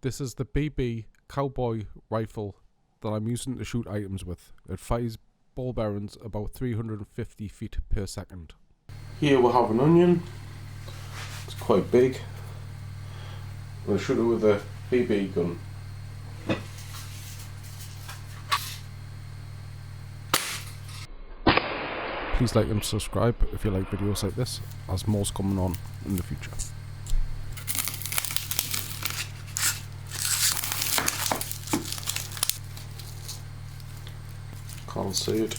This is the BB Cowboy rifle that I'm using to shoot items with. It fires ball bearings about 350 feet per second. Here we have an onion. It's quite big. I'm going to shoot it with a BB gun. Please like and subscribe if you like videos like this, as more's coming on in the future. Can't see it.